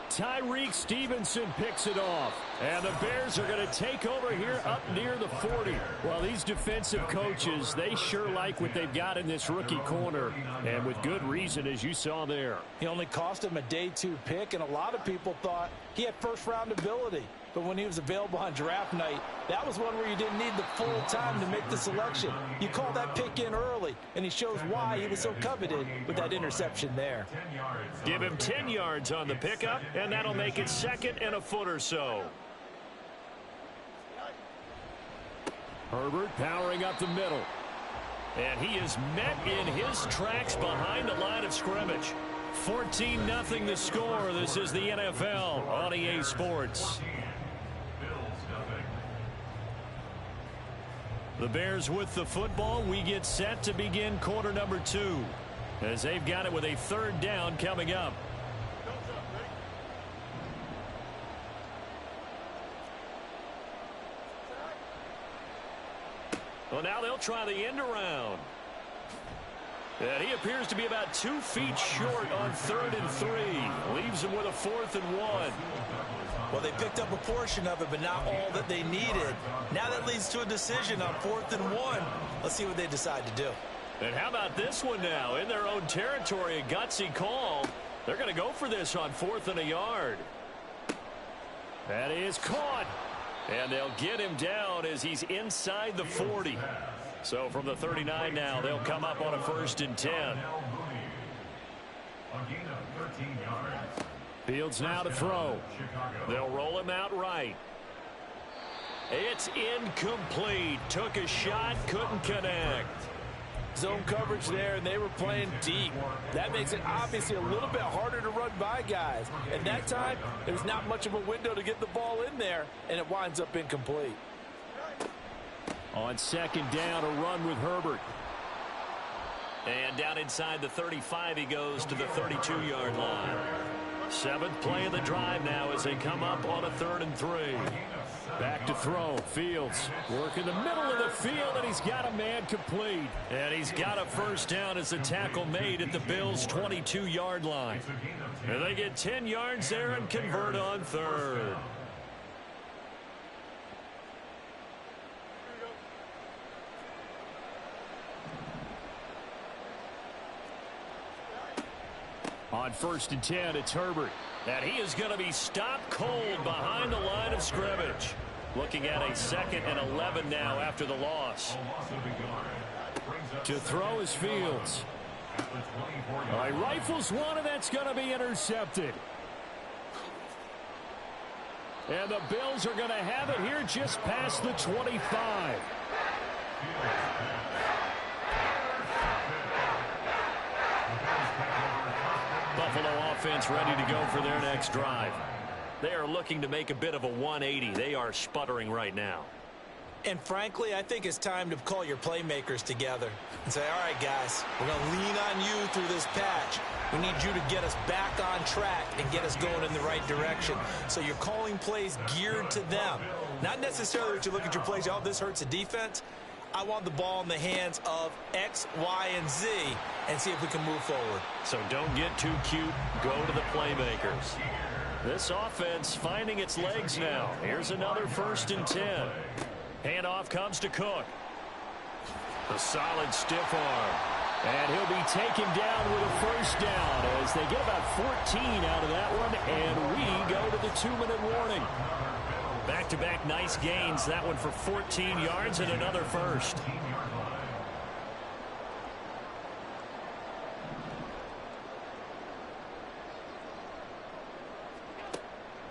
Speaker 1: Tyreek Stevenson picks it off. And the Bears are going to take over here up near the 40. Well, these defensive coaches, they sure like what they've got in this rookie corner. And with good reason, as you saw there.
Speaker 7: He only cost him a day 2 pick, and a lot of people thought he had first-round ability. But when he was available on draft night, that was one where you didn't need the full time to make the selection. You call that pick in early, and he shows why he was so coveted with that interception there.
Speaker 1: Give him 10 yards on the pickup, and that'll make it second and a foot or so. Herbert powering up the middle. And he is met in his tracks behind the line of scrimmage. 14-0 the score. This is the NFL on EA Sports. The Bears with the football. We get set to begin quarter number 2 as they've got it with a third down coming up. Well, now they'll try the end around. And he appears to be about 2 feet short on 3rd and 3. Leaves him with a 4th and 1.
Speaker 7: Well, they picked up a portion of it, but not all that they needed. Now that leads to a decision on 4th and 1. Let's see what they decide to do.
Speaker 1: And how about this one now? In their own territory, a gutsy call. They're going to go for this on 4th and a yard. That is caught. And they'll get him down as he's inside the 40. So from the 39 now, they'll come up on a 1st and 10. Fields now to throw. They'll roll him out right. It's incomplete. Took a shot, couldn't connect.
Speaker 7: Zone coverage there, and they were playing deep. That makes it obviously a little bit harder to run by guys. At that time, there's not much of a window to get the ball in there, and it winds up incomplete.
Speaker 1: On second down, a run with Herbert. And down inside the 35, he goes to the 32-yard line. 7th play of the drive now as they come up on a 3rd and 3. Back to throw. Fields work in the middle of the field, and he's got a man complete. And he's got a first down as the tackle made at the Bills' 22-yard line. And they get 10 yards there and convert on 3rd. On 1st and 10, it's Herbert. And he is going to be stopped cold behind the line of scrimmage. Looking at a 2nd and 11 now after the loss. To throw is Fields. All right, rifles one, and that's going to be intercepted. And the Bills are going to have it here just past the 25. Buffalo offense ready to go for their next drive. They are looking to make a bit of a 180. They are sputtering right now.
Speaker 7: And frankly, I think it's time to call your playmakers together and say, all right, guys, we're going to lean on you through this patch. We need you to get us back on track and get us going in the right direction. So you're calling plays geared to them. Not necessarily that you look at your plays, oh, this hurts the defense. I want the ball in the hands of X, Y, and Z and see if we can move forward.
Speaker 1: So don't get too cute. Go to the playmakers. This offense finding its legs now. Here's another 1st and 10. Handoff comes to Cook. A solid stiff arm. And he'll be taken down with a first down as they get about 14 out of that one. And we go to the 2-minute warning. Back-to-back nice gains. That one for 14 yards and another first.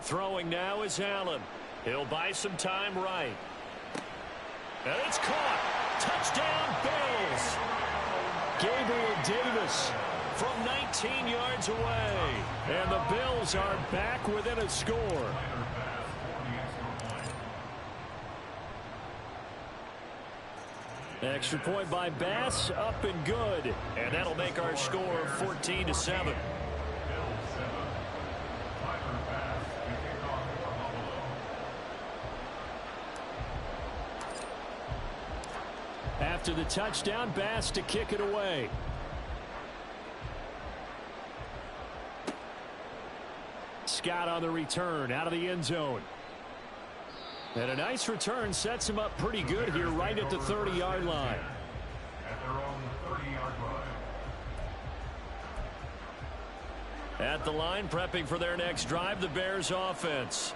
Speaker 1: Throwing now is Allen. He'll buy some time right. And it's caught. Touchdown, Bills. Gabriel Davis from 19 yards away. And the Bills are back within a score. Extra point by Bass, up and good. And that'll make our score 14-7. After the touchdown, Bass to kick it away. Scott on the return out of the end zone. And a nice return sets him up pretty good here right at the 30-yard line.
Speaker 2: At their own 30-yard line.
Speaker 1: At the line, prepping for their next drive, the Bears offense.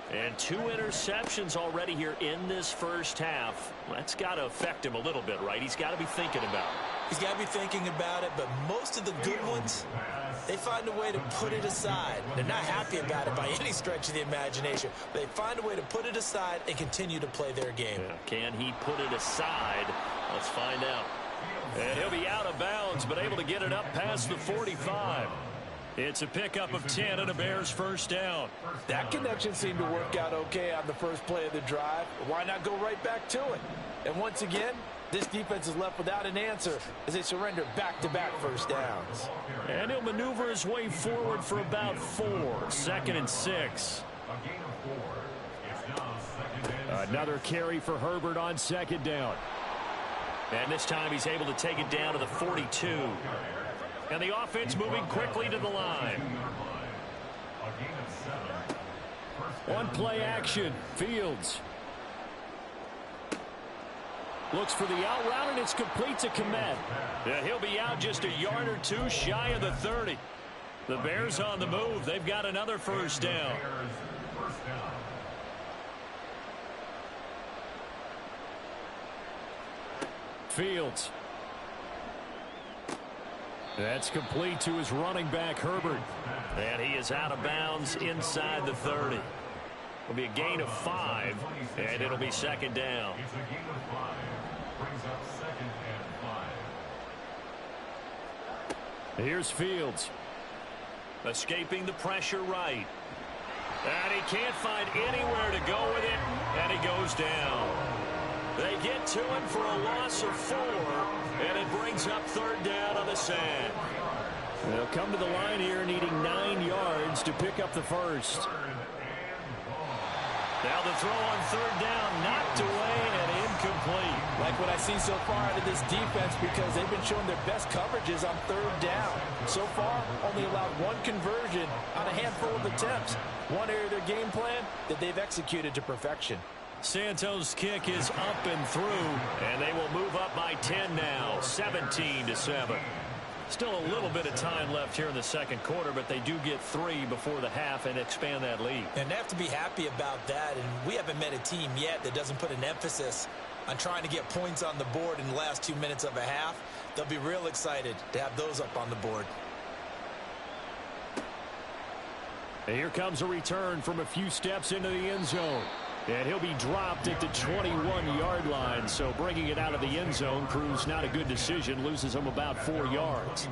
Speaker 1: And 2 interceptions already here in this first half. That's got to affect him a little bit, right? He's got to be thinking about it.
Speaker 7: He's got to be thinking about it, but most of the good ones, they find a way to put it aside. They're not happy about it by any stretch of the imagination. They find a way to put it aside and continue to play their game.
Speaker 1: Yeah. Can he put it aside? Let's find out. And he'll be out of bounds, but able to get it up past the 45. It's a pickup of 10 and a Bears first down.
Speaker 7: That connection seemed to work out okay on the first play of the drive. Why not go right back to it? And once again, this defense is left without an answer as they surrender back-to-back first downs.
Speaker 1: And he'll maneuver his way forward for about 4. 2nd and 6.
Speaker 2: A gain of 4. It's now 2nd and 6.
Speaker 1: Another carry for Herbert on 2nd down. And this time he's able to take it down to the 42. And the offense moving quickly to the line. On play action, Fields. Looks for the out route, and it's complete to Komet. Yeah, he'll be out just a yard or 2 shy of the 30. The Bears on the move. They've got another first down. Fields. That's complete to his running back, Herbert. And he is out of bounds inside the 30. It'll be a gain of 5, and it'll be 2nd down.
Speaker 2: It's a gain of 5. Brings up 2nd and 5.
Speaker 1: Here's Fields. Escaping the pressure right. And he can't find anywhere to go with it, and he goes down. They get to him for a loss of 4, and it brings up 3rd down on the sand. They'll come to the line here needing 9 yards to pick up the first. Now the throw on 3rd down, knocked away and incomplete.
Speaker 7: Like what I see so far out of this defense because they've been showing their best coverages on 3rd down. So far, only allowed 1 conversion on a handful of attempts. One area of their game plan that they've executed to perfection.
Speaker 1: Santos' kick is up and through, and they will move up by 10 now, 17-7. Still a little bit of time left here in the second quarter, but they do get 3 before the half and expand that lead.
Speaker 7: And they have to be happy about that, and we haven't met a team yet that doesn't put an emphasis on trying to get points on the board in the last 2 minutes of a half. They'll be real excited to have those up on the board.
Speaker 1: And here comes a return from a few steps into the end zone. And he'll be dropped at the 21-yard line. So bringing it out of the end zone proves not a good decision. Loses him about 4 yards.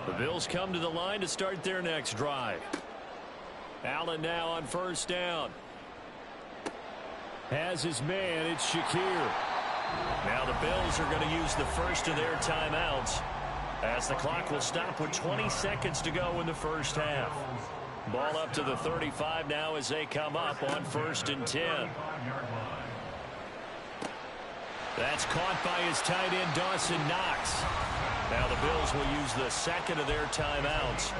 Speaker 1: The Bills come to the line to start their next drive. Allen now on 1st down. Has his man. It's Shakir. Now the Bills are going to use the first of their timeouts as the clock will stop with 20 seconds to go in the first half. Ball up to the 35 now as they come up on 1st and 10. That's caught by his tight end, Dawson Knox. Now the Bills will use the second of their timeouts.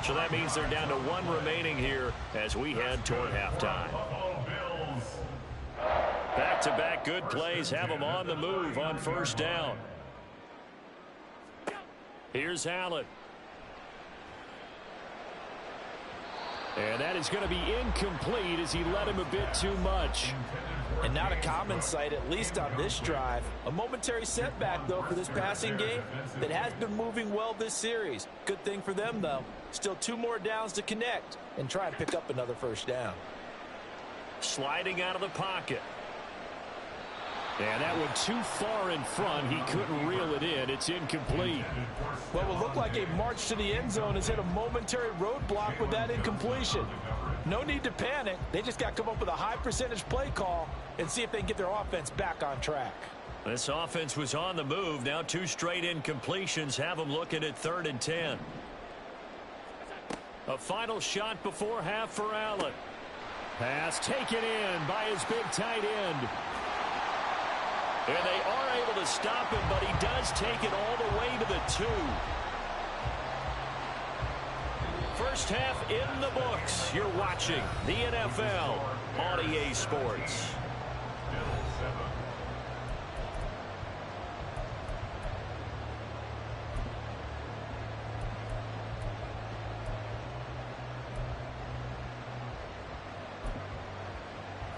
Speaker 1: So that means they're down to 1 remaining here as we head toward halftime. Back-to-back good plays have them on the move on 1st down. Here's Allen. And that is going to be incomplete as he led him a bit too much.
Speaker 7: And not a common sight, at least on this drive. A momentary setback, though, for this passing game that has been moving well this series. Good thing for them, though. Still 2 more downs to connect and try and pick up another first down.
Speaker 1: Sliding out of the pocket. And that one too far in front. He couldn't reel it in. It's incomplete.
Speaker 7: What will look like a march to the end zone has hit a momentary roadblock with that incompletion. No need to panic. They just got to come up with a high percentage play call and see if they can get their offense back on track.
Speaker 1: This offense was on the move. Now 2 straight incompletions have them looking at 3rd and 10. A final shot before half for Allen. Pass taken in by his big tight end. And they are able to stop him, but he does take it all the way to the 2. First half in the books. You're watching the NFL on EA Sports.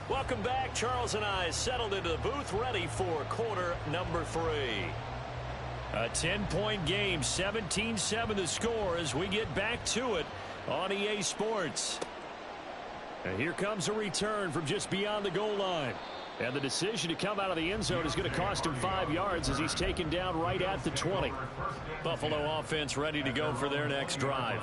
Speaker 1: Welcome back. Charles and I settled into the booth, ready for quarter number 3. A 10-point game, 17-7 the score as we get back to it on EA Sports. And here comes a return from just beyond the goal line. And the decision to come out of the end zone is going to cost him 5 yards as he's taken down right at the 20. Buffalo offense ready to go for their next drive.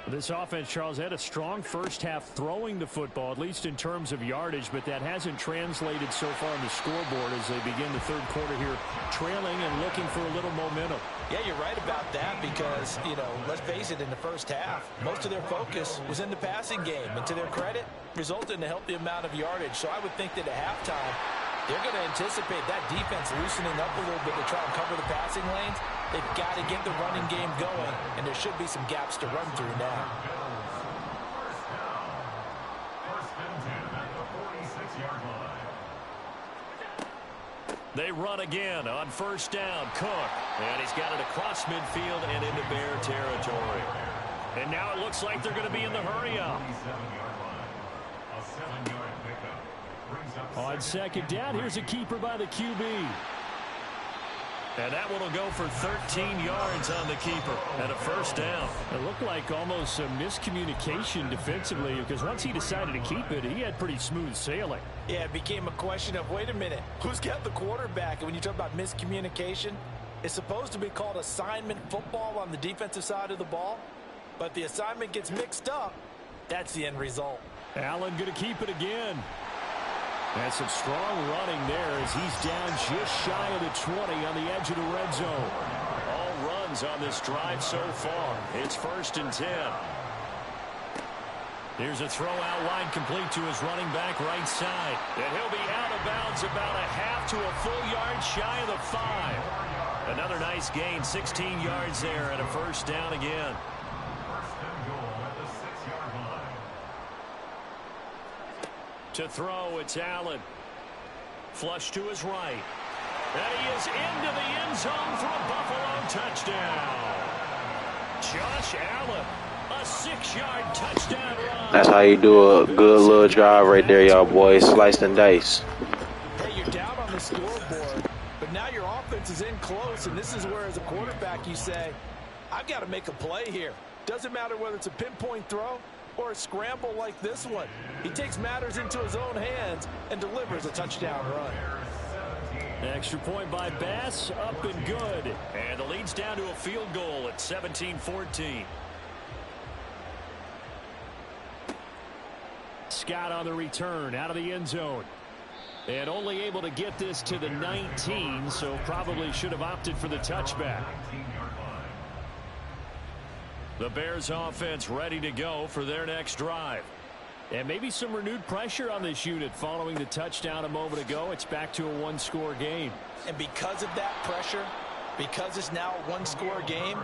Speaker 1: This offense, Charles, had a strong first half throwing the football, at least in terms of yardage, but that hasn't translated so far on the scoreboard as they begin the third quarter here, trailing and looking for a little momentum.
Speaker 7: Yeah, you're right about that because, you know, let's face it, in the first half, most of their focus was in the passing game, and to their credit, resulted in a healthy amount of yardage. So I would think that at halftime, they're going to anticipate that defense loosening up a little bit to try and cover the passing lanes. They've got to get the running game going, and there should be some gaps to run through now.
Speaker 2: First and 10 at the 46-yard line.
Speaker 1: They run again on first down. Cook. And he's got it across midfield and into Bear territory. And now it looks like they're going to be in the hurry-up.
Speaker 2: 47-yard line. A 7-yard pickup. Brings up
Speaker 1: On second down, here's a keeper by the QB. And that one will go for 13 yards on the keeper and a first down. It looked like almost a miscommunication defensively because once he decided to keep it, he had pretty smooth sailing.
Speaker 7: Yeah, it became a question of, wait a minute, who's got the quarterback? And when you talk about miscommunication, it's supposed to be called assignment football on the defensive side of the ball. But the assignment gets mixed up. That's the end result.
Speaker 1: Allen going to keep it again. And some strong running there as he's down just shy of the 20 on the edge of the red zone. All runs on this drive so far. It's first and 10. Here's a throw out wide complete to his running back right side. And he'll be out of bounds about a half to a full yard shy of the 5. Another nice gain, 16 yards there and a first down again.
Speaker 2: first and goal at the 6-yard line.
Speaker 1: To throw, it's Allen. Flush to his right. And he is into the end zone for a Buffalo touchdown. Josh Allen, a 6-yard touchdown run.
Speaker 5: That's how you do a good little drive right there, y'all boys. Slice and dice.
Speaker 7: Hey, you're down on the scoreboard, but now your offense is in close, and this is where, as a quarterback, you say, I've got to make a play here. Doesn't matter whether it's a pinpoint throw or a scramble like this one. He takes matters into his own hands and delivers a touchdown run.
Speaker 1: Extra point by Bass, up and good. And the lead's down to a field goal at 17-14. Scott on the return, out of the end zone. And only able to get this to the 19, so probably should have opted for the touchback. The Bears offense ready to go for their next drive. And maybe some renewed pressure on this unit following the touchdown a moment ago. It's back to a one-score game.
Speaker 7: And because of that pressure, because it's now a one-score game,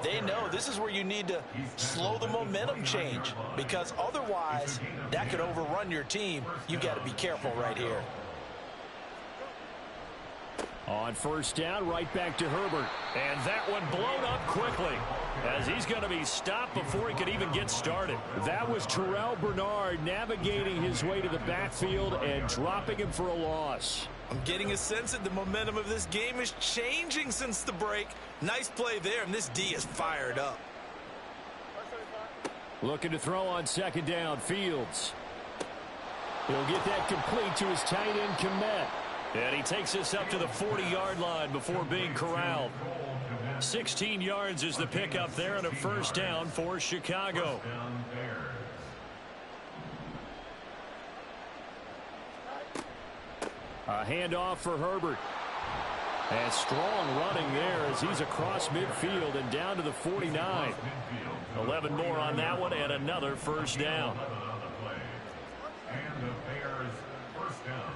Speaker 7: they know this is where you need to slow the momentum change, because otherwise that could overrun your team. You've got to be careful right here.
Speaker 1: On first down, right back to Herbert. And that one blown up quickly. as he's going to be stopped before he could even get started.
Speaker 8: That was Terrell Bernard navigating his way to the backfield and dropping him for a loss.
Speaker 7: I'm getting a sense that the momentum of this game is changing since the break. Nice play there, and this D is fired up.
Speaker 8: Looking to throw on second down. Fields. He'll get that complete to his tight end, Kmet.
Speaker 1: And he takes this up to the 40-yard line before being corralled. 16 yards is the pickup there and a first down for Chicago.
Speaker 8: A handoff for Herbert. And strong running there as he's across midfield and down to the 49.
Speaker 1: 11 more on that one and another first down.
Speaker 2: And the Bears first down.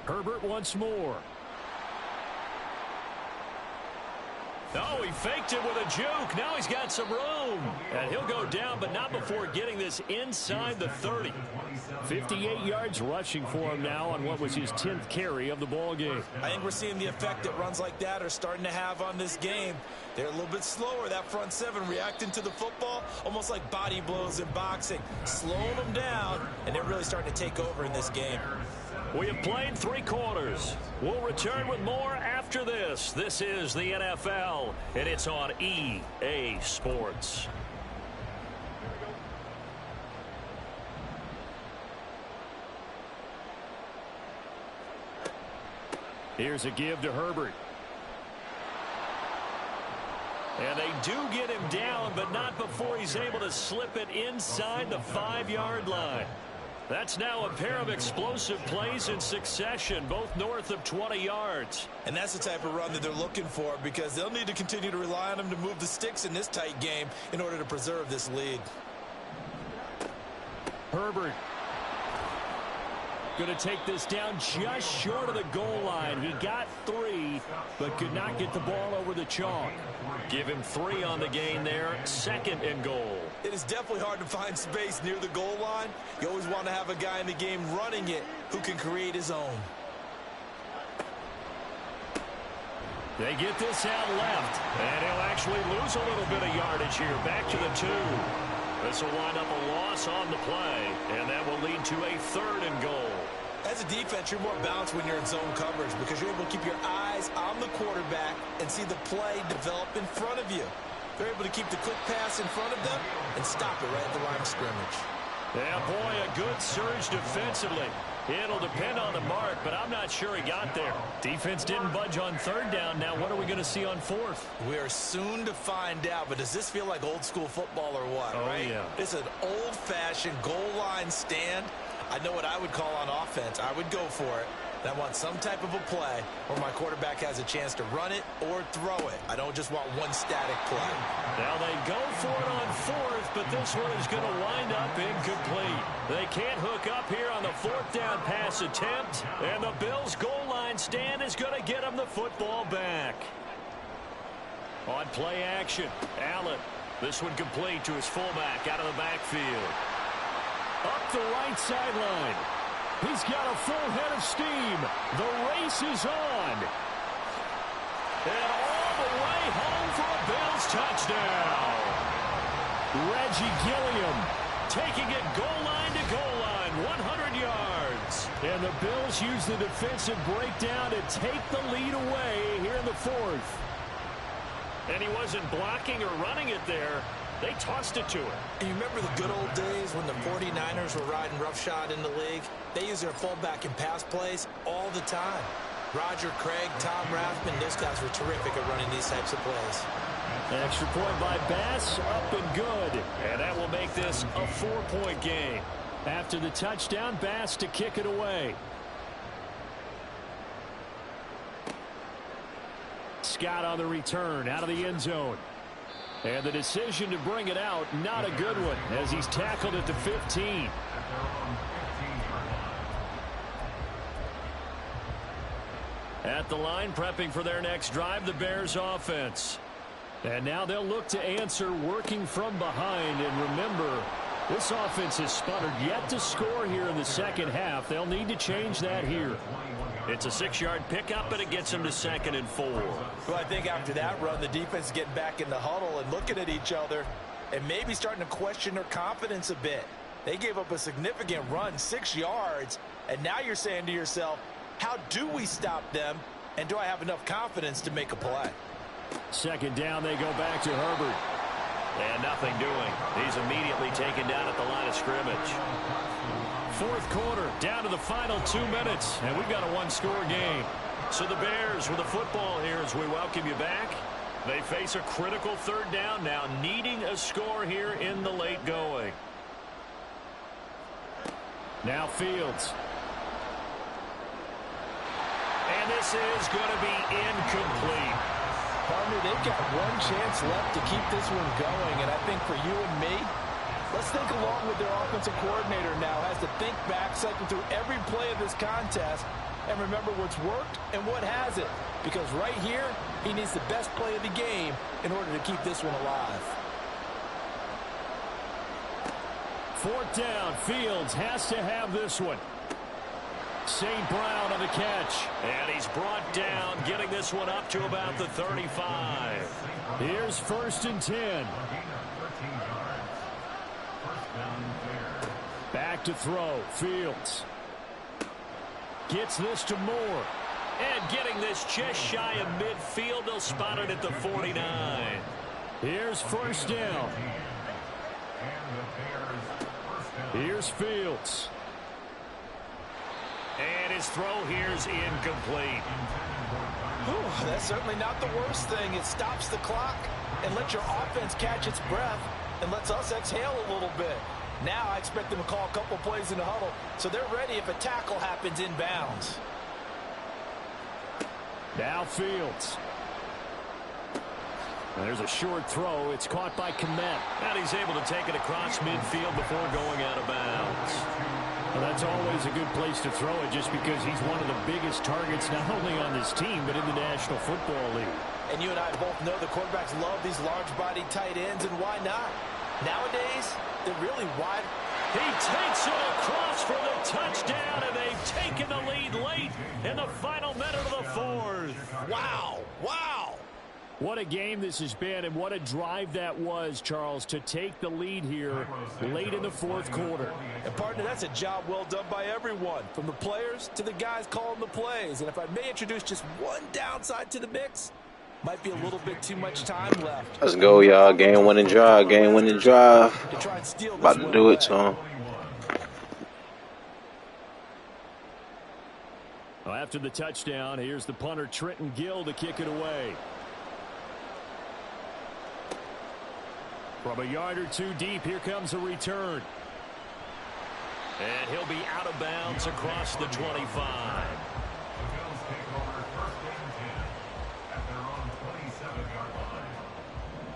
Speaker 8: Herbert once more.
Speaker 1: Oh, he faked it with a juke. Now he's got some room. And he'll go down, but not before getting this inside the 30.
Speaker 8: 58 yards rushing for him now on what was his 10th carry of the ball game.
Speaker 7: I think we're seeing the effect that runs like that are starting to have on this game. They're a little bit slower, that front seven, reacting to the football, almost like body blows in boxing, slowing them down, and they're really starting to take over in this game.
Speaker 1: We have played 3 quarters. We'll return with more after this. This is the NFL, and it's on EA Sports.
Speaker 8: Here's a give to Herbert.
Speaker 1: And they do get him down, but not before he's able to slip it inside the 5-yard line. That's now a pair of explosive plays in succession, both north of 20 yards.
Speaker 7: And that's the type of run that they're looking for, because they'll need to continue to rely on him to move the sticks in this tight game in order to preserve this lead.
Speaker 8: Herbert going to take this down just short of the goal line. He got 3, but could not get the ball over the chalk.
Speaker 1: Give him 3 on the gain there, 2nd and goal.
Speaker 7: It is definitely hard to find space near the goal line. You always want to have a guy in the game running it who can create his own.
Speaker 1: They get this out left, and he'll actually lose a little bit of yardage here. Back to the 2. This will wind up a loss on the play, and that will lead to a 3rd and goal.
Speaker 7: As a defense, you're more balanced when you're in zone coverage because you're able to keep your eyes on the quarterback and see the play develop in front of you. They're able to keep the quick pass in front of them and stop it right at the line of scrimmage.
Speaker 1: Yeah, boy, a good surge defensively. It'll depend on the mark, but I'm not sure he got there. Defense didn't budge on 3rd down. Now what are we going to see on 4th?
Speaker 7: We are soon to find out, but does this feel like old school football or what, right?
Speaker 1: Yeah.
Speaker 7: It's an old-fashioned goal line stand. I know what I would call on offense. I would go for it. And I want some type of a play where my quarterback has a chance to run it or throw it. I don't just want one static play.
Speaker 1: Now they go for it on 4th, but this one is going to wind up incomplete. They can't hook up here on the 4th down pass attempt, and the Bills' goal line stand is going to get them the football back. On play action, Allen. This one complete to his fullback out of the backfield.
Speaker 8: Up the right sideline. He's got a full head of steam. The race is on.
Speaker 1: And all the way home for a Bills touchdown.
Speaker 8: Reggie Gilliam
Speaker 1: taking it goal line to goal line, 100 yards.
Speaker 8: And the Bills use the defensive breakdown to take the lead away here in the 4th.
Speaker 1: And he wasn't blocking or running it there. They tossed it to him.
Speaker 7: And you remember the good old days when the 49ers were riding roughshod in the league? They use their fullback in pass plays all the time. Roger Craig, Tom Rathman, those guys were terrific at running these types of plays.
Speaker 8: An extra point by Bass, up and good.
Speaker 1: And that will make this a 4-point game.
Speaker 8: After the touchdown, Bass to kick it away. Scott on the return, out of the end zone. And the decision to bring it out, not a good one, as he's tackled at the 15.
Speaker 1: At the line, prepping for their next drive, the Bears offense.
Speaker 8: And now they'll look to answer working from behind. And remember, This offense has sputtered yet to score here in the second half. They'll need to change that here.
Speaker 1: It's a 6-yard pickup, and it gets them to 2nd and 4.
Speaker 7: Well, I think after that run, the defense is getting back in the huddle and looking at each other and maybe starting to question their confidence a bit. They gave up a significant run, 6 yards, and now you're saying to yourself, how do we stop them, and do I have enough confidence to make a play?
Speaker 8: 2nd down, they go back to Herbert.
Speaker 1: And nothing doing. He's immediately taken down at the line of scrimmage.
Speaker 8: 4th quarter, down to the final 2 minutes, and we've got a 1-score game.
Speaker 1: So the Bears with the football here as we welcome you back. They face a critical 3rd down now, needing a score here in the late going.
Speaker 8: Now Fields.
Speaker 1: And this is going to be incomplete.
Speaker 7: Partner, they've got one chance left to keep this one going, and I think for you and me, let's think along with their offensive coordinator now. Has to think back, cycle through every play of this contest, and remember what's worked and what hasn't. Because right here, he needs the best play of the game in order to keep this one alive.
Speaker 8: 4th down, Fields has to have this one. St. Brown on the catch.
Speaker 1: And he's brought down, getting this one up to about the 35.
Speaker 8: Here's 1st and 10. Back to throw, Fields. Gets this to Moore.
Speaker 1: And getting this just shy of midfield, they'll spot it at the 49.
Speaker 8: Here's 1st down. Here's Fields.
Speaker 1: And his throw here's incomplete.
Speaker 7: Whew, that's certainly not the worst thing. It stops the clock and lets your offense catch its breath and lets us exhale a little bit. Now I expect them to call a couple plays in the huddle so they're ready if a tackle happens inbounds.
Speaker 8: Now Fields. And there's a short throw. It's caught by Kmet.
Speaker 1: And he's able to take it across midfield before going out of bounds.
Speaker 8: Well, that's always a good place to throw it just because he's one of the biggest targets not only on this team but in the National Football League.
Speaker 7: And you and I both know the quarterbacks love these large-bodied tight ends, and why not? Nowadays, they're really wide.
Speaker 1: He takes it across for the touchdown, and they've taken the lead late in the final minute of the 4th.
Speaker 7: Wow, wow.
Speaker 8: What a game this has been, and what a drive that was, Charles, to take the lead here late in the 4th quarter.
Speaker 7: And, partner, that's a job well done by everyone, from the players to the guys calling the plays. And if I may introduce just one downside to the mix, might be a little bit too much time left.
Speaker 5: Let's go, y'all. Game-winning drive. Game-winning drive.
Speaker 7: To try and steal
Speaker 5: About
Speaker 7: this
Speaker 5: to do
Speaker 7: one
Speaker 5: it to him.
Speaker 8: Well, after the touchdown, here's the punter, Trenton Gill, to kick it away. From a yard or two deep, here comes a return.
Speaker 1: And he'll be out of bounds across the 25.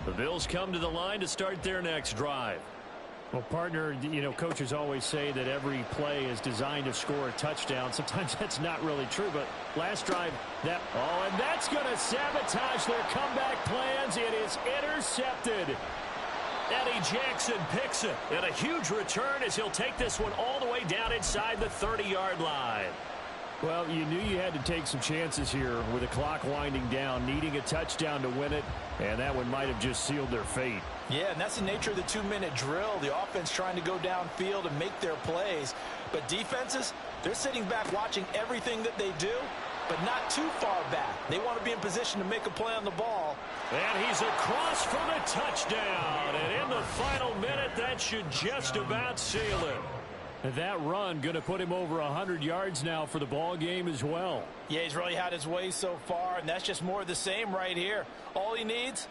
Speaker 8: The Bills come to the line to start their next drive. Well, partner, you know, coaches always say that every play is designed to score a touchdown. Sometimes that's not really true, but last drive, and that's going to sabotage their comeback plans. It is intercepted.
Speaker 1: Eddie Jackson picks it. And a huge return as he'll take this one all the way down inside the 30-yard line.
Speaker 8: Well, you knew you had to take some chances here with the clock winding down, needing a touchdown to win it, and that one might have just sealed their fate.
Speaker 7: Yeah, and that's the nature of the 2-minute drill. The offense trying to go downfield and make their plays. But defenses, they're sitting back watching everything that they do, but not too far back. They want to be in position to make a play on the ball.
Speaker 1: And he's across for the touchdown. And in the final minute, that should just about seal it.
Speaker 8: And that run going to put him over 100 yards now for the ball game as well.
Speaker 7: Yeah, he's really had his way so far, and that's just more of the same right here. All he needs...